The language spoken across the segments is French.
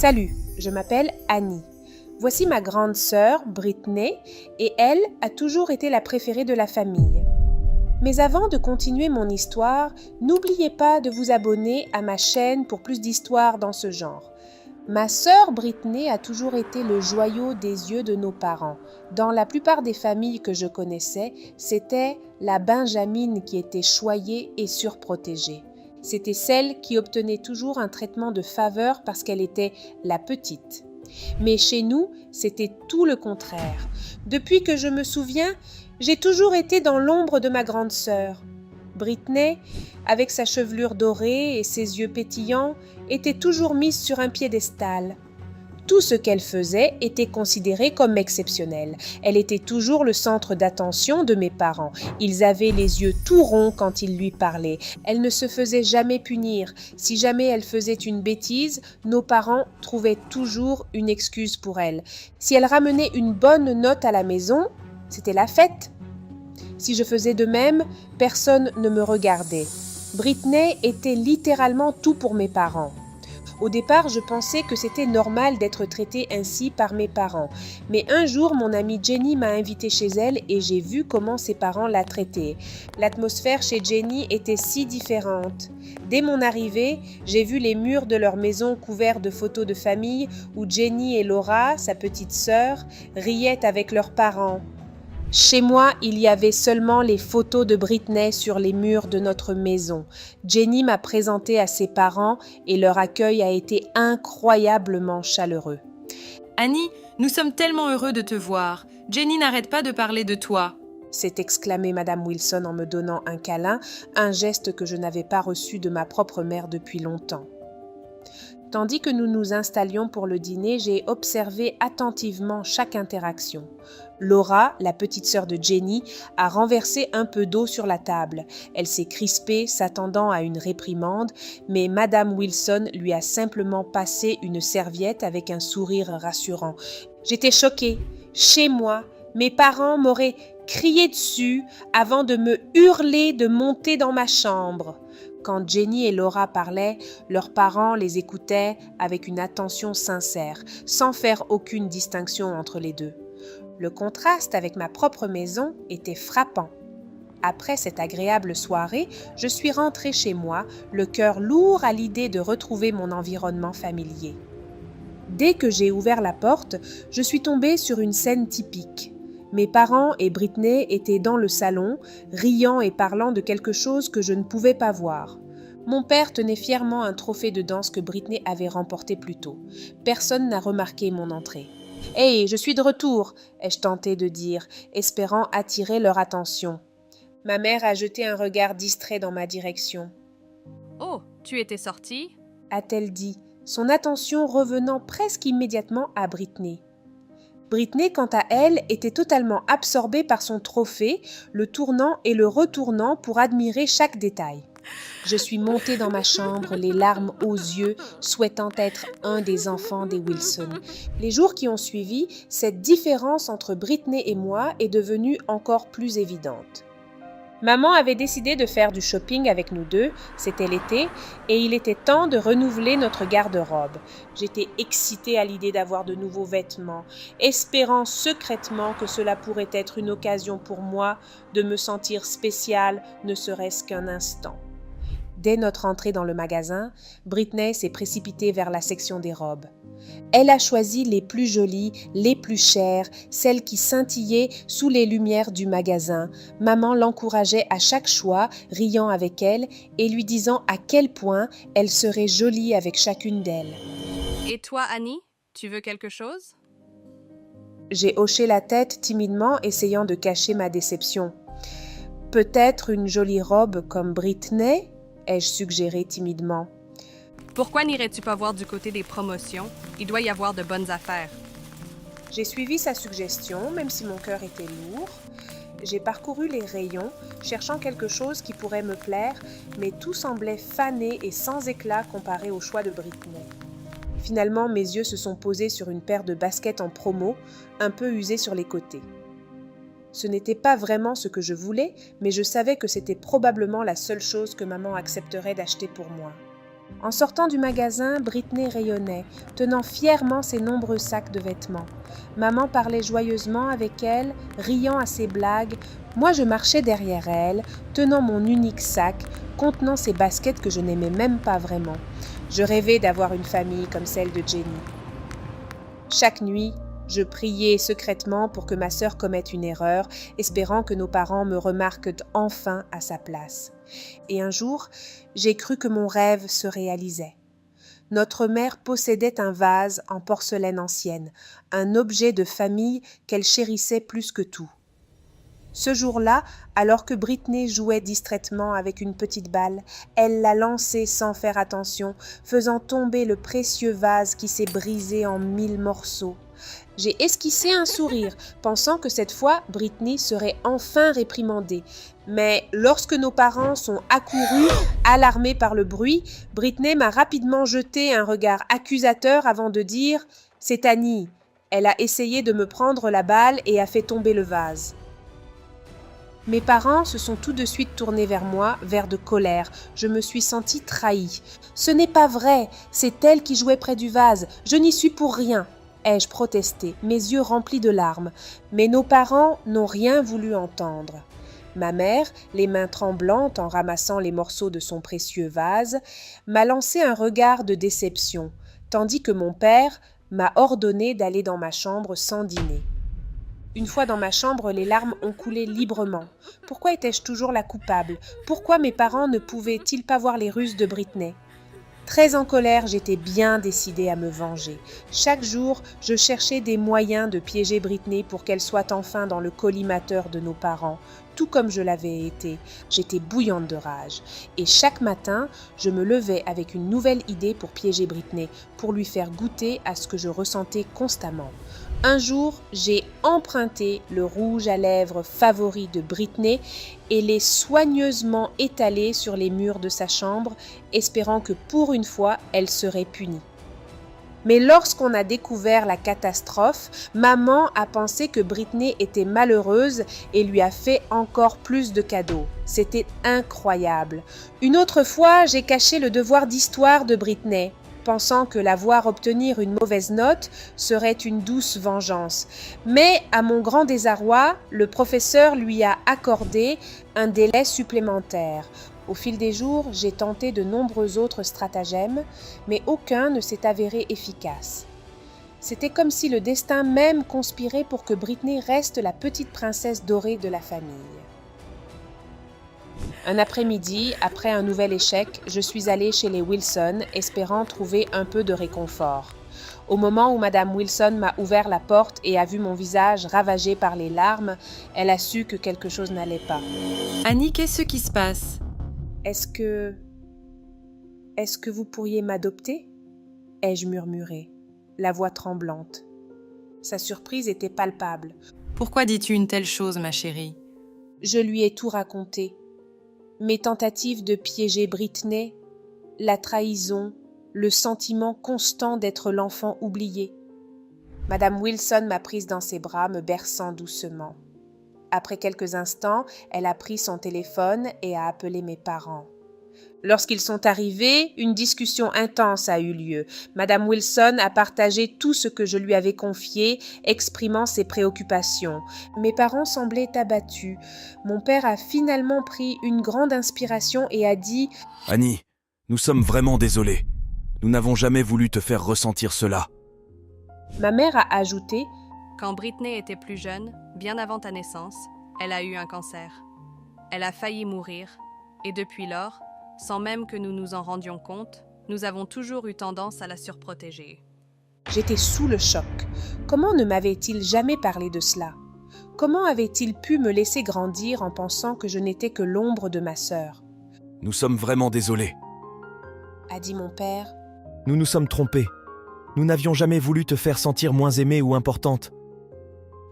Salut, je m'appelle Annie. Voici ma grande sœur, Britney, et elle a toujours été la préférée de la famille. Mais avant de continuer mon histoire, n'oubliez pas de vous abonner à ma chaîne pour plus d'histoires dans ce genre. Ma sœur Britney a toujours été le joyau des yeux de nos parents. Dans la plupart des familles que je connaissais, c'était la Benjamine qui était choyée et surprotégée. C'était celle qui obtenait toujours un traitement de faveur parce qu'elle était la petite. Mais chez nous, c'était tout le contraire. Depuis que je me souviens, j'ai toujours été dans l'ombre de ma grande sœur. Britney, avec sa chevelure dorée et ses yeux pétillants, était toujours mise sur un piédestal. Tout ce qu'elle faisait était considéré comme exceptionnel. Elle était toujours le centre d'attention de mes parents. Ils avaient les yeux tout ronds quand ils lui parlaient. Elle ne se faisait jamais punir. Si jamais elle faisait une bêtise, nos parents trouvaient toujours une excuse pour elle. Si elle ramenait une bonne note à la maison, c'était la fête. Si je faisais de même, personne ne me regardait. Britney était littéralement tout pour mes parents. Au départ, je pensais que c'était normal d'être traitée ainsi par mes parents. Mais un jour, mon amie Jenny m'a invitée chez elle et j'ai vu comment ses parents la traitaient. L'atmosphère chez Jenny était si différente. Dès mon arrivée, j'ai vu les murs de leur maison couverts de photos de famille où Jenny et Laura, sa petite sœur, riaient avec leurs parents. Chez moi, il y avait seulement les photos de Britney sur les murs de notre maison. Jenny m'a présenté à ses parents et leur accueil a été incroyablement chaleureux. Annie, nous sommes tellement heureux de te voir. Jenny n'arrête pas de parler de toi, s'est exclamée Madame Wilson en me donnant un câlin, un geste que je n'avais pas reçu de ma propre mère depuis longtemps. Tandis que nous nous installions pour le dîner, j'ai observé attentivement chaque interaction. Laura, la petite sœur de Jenny, a renversé un peu d'eau sur la table. Elle s'est crispée, s'attendant à une réprimande, mais Madame Wilson lui a simplement passé une serviette avec un sourire rassurant. J'étais choquée. Chez moi, mes parents m'auraient crié dessus avant de me hurler de monter dans ma chambre. Quand Jenny et Laura parlaient, leurs parents les écoutaient avec une attention sincère, sans faire aucune distinction entre les deux. Le contraste avec ma propre maison était frappant. Après cette agréable soirée, je suis rentrée chez moi, le cœur lourd à l'idée de retrouver mon environnement familier. Dès que j'ai ouvert la porte, je suis tombée sur une scène typique. Mes parents et Britney étaient dans le salon, riant et parlant de quelque chose que je ne pouvais pas voir. Mon père tenait fièrement un trophée de danse que Britney avait remporté plus tôt. Personne n'a remarqué mon entrée. « Hey, je suis de retour !» ai-je tenté de dire, espérant attirer leur attention. Ma mère a jeté un regard distrait dans ma direction. « Oh, tu étais sortie ?» a-t-elle dit, son attention revenant presque immédiatement à Britney. Britney, quant à elle, était totalement absorbée par son trophée, le tournant et le retournant pour admirer chaque détail. Je suis montée dans ma chambre, les larmes aux yeux, souhaitant être un des enfants des Wilson. Les jours qui ont suivi, cette différence entre Britney et moi est devenue encore plus évidente. Maman avait décidé de faire du shopping avec nous deux, c'était l'été, et il était temps de renouveler notre garde-robe. J'étais excitée à l'idée d'avoir de nouveaux vêtements, espérant secrètement que cela pourrait être une occasion pour moi de me sentir spéciale, ne serait-ce qu'un instant. Dès notre entrée dans le magasin, Britney s'est précipitée vers la section des robes. Elle a choisi les plus jolies, les plus chères, celles qui scintillaient sous les lumières du magasin. Maman l'encourageait à chaque choix, riant avec elle et lui disant à quel point elle serait jolie avec chacune d'elles. « Et toi, Annie, tu veux quelque chose ?» J'ai hoché la tête timidement, essayant de cacher ma déception. « Peut-être une jolie robe comme Britney ?» ai-je suggéré timidement. « Pourquoi n'irais-tu pas voir du côté des promotions? Il doit y avoir de bonnes affaires. » J'ai suivi sa suggestion, même si mon cœur était lourd. J'ai parcouru les rayons, cherchant quelque chose qui pourrait me plaire, mais tout semblait fané et sans éclat comparé au choix de Britney. Finalement, mes yeux se sont posés sur une paire de baskets en promo, un peu usées sur les côtés. Ce n'était pas vraiment ce que je voulais, mais je savais que c'était probablement la seule chose que maman accepterait d'acheter pour moi. En sortant du magasin, Britney rayonnait, tenant fièrement ses nombreux sacs de vêtements. Maman parlait joyeusement avec elle, riant à ses blagues. Moi, je marchais derrière elle, tenant mon unique sac, contenant ses baskets que je n'aimais même pas vraiment. Je rêvais d'avoir une famille comme celle de Jenny. Chaque nuit, je priais secrètement pour que ma sœur commette une erreur, espérant que nos parents me remarquent enfin à sa place. Et un jour, j'ai cru que mon rêve se réalisait. Notre mère possédait un vase en porcelaine ancienne, un objet de famille qu'elle chérissait plus que tout. Ce jour-là, alors que Britney jouait distraitement avec une petite balle, elle l'a lancée sans faire attention, faisant tomber le précieux vase qui s'est brisé en 1000 morceaux. J'ai esquissé un sourire, pensant que cette fois, Britney serait enfin réprimandée. Mais lorsque nos parents sont accourus, alarmés par le bruit, Britney m'a rapidement jeté un regard accusateur avant de dire « C'est Annie. Elle a essayé de me prendre la balle et a fait tomber le vase. » Mes parents se sont tout de suite tournés vers moi, vers de colère. Je me suis sentie trahie. « Ce n'est pas vrai, c'est elle qui jouait près du vase. Je n'y suis pour rien. » ai-je protesté, mes yeux remplis de larmes. Mais nos parents n'ont rien voulu entendre. Ma mère, les mains tremblantes en ramassant les morceaux de son précieux vase, m'a lancé un regard de déception, tandis que mon père m'a ordonné d'aller dans ma chambre sans dîner. Une fois dans ma chambre, les larmes ont coulé librement. Pourquoi étais-je toujours la coupable? Pourquoi mes parents ne pouvaient-ils pas voir les ruses de Britney? Très en colère, j'étais bien décidée à me venger. Chaque jour, je cherchais des moyens de piéger Britney pour qu'elle soit enfin dans le collimateur de nos parents, tout comme je l'avais été. J'étais bouillante de rage. Et chaque matin, je me levais avec une nouvelle idée pour piéger Britney, pour lui faire goûter à ce que je ressentais constamment. Un jour, j'ai emprunté le rouge à lèvres favori de Britney et l'ai soigneusement étalé sur les murs de sa chambre, espérant que pour une fois, elle serait punie. Mais lorsqu'on a découvert la catastrophe, maman a pensé que Britney était malheureuse et lui a fait encore plus de cadeaux. C'était incroyable. Une autre fois, j'ai caché le devoir d'histoire de Britney, pensant que la voir obtenir une mauvaise note serait une douce vengeance. Mais, à mon grand désarroi, le professeur lui a accordé un délai supplémentaire. Au fil des jours, j'ai tenté de nombreux autres stratagèmes, mais aucun ne s'est avéré efficace. C'était comme si le destin même conspirait pour que Britney reste la petite princesse dorée de la famille. Un après-midi, après un nouvel échec, je suis allée chez les Wilson, espérant trouver un peu de réconfort. Au moment où Madame Wilson m'a ouvert la porte et a vu mon visage ravagé par les larmes, elle a su que quelque chose n'allait pas. « Annie, qu'est-ce qui se passe ?» Est-ce que vous pourriez m'adopter ?» ai-je murmuré, la voix tremblante. Sa surprise était palpable. « Pourquoi dis-tu une telle chose, ma chérie ?» Je lui ai tout raconté. Mes tentatives de piéger Britney, la trahison, le sentiment constant d'être l'enfant oublié. Madame Wilson m'a prise dans ses bras, me berçant doucement. Après quelques instants, elle a pris son téléphone et a appelé mes parents. Lorsqu'ils sont arrivés, une discussion intense a eu lieu. Madame Wilson a partagé tout ce que je lui avais confié, exprimant ses préoccupations. Mes parents semblaient abattus. Mon père a finalement pris une grande inspiration et a dit « Annie, nous sommes vraiment désolés. Nous n'avons jamais voulu te faire ressentir cela. » Ma mère a ajouté « Quand Britney était plus jeune, bien avant ta naissance, elle a eu un cancer. Elle a failli mourir, et depuis lors, sans même que nous nous en rendions compte, nous avons toujours eu tendance à la surprotéger. » J'étais sous le choc. Comment ne m'avait-il jamais parlé de cela? Comment avait-il pu me laisser grandir en pensant que je n'étais que l'ombre de ma sœur? « Nous sommes vraiment désolés, » a dit mon père. « Nous nous sommes trompés. Nous n'avions jamais voulu te faire sentir moins aimée ou importante. »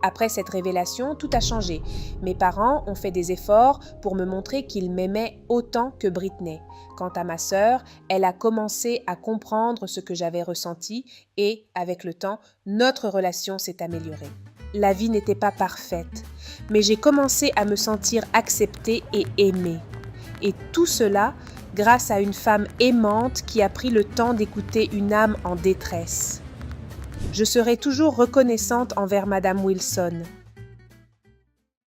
Après cette révélation, tout a changé. Mes parents ont fait des efforts pour me montrer qu'ils m'aimaient autant que Britney. Quant à ma sœur, elle a commencé à comprendre ce que j'avais ressenti et, avec le temps, notre relation s'est améliorée. La vie n'était pas parfaite, mais j'ai commencé à me sentir acceptée et aimée. Et tout cela grâce à une femme aimante qui a pris le temps d'écouter une âme en détresse. Je serai toujours reconnaissante envers Madame Wilson.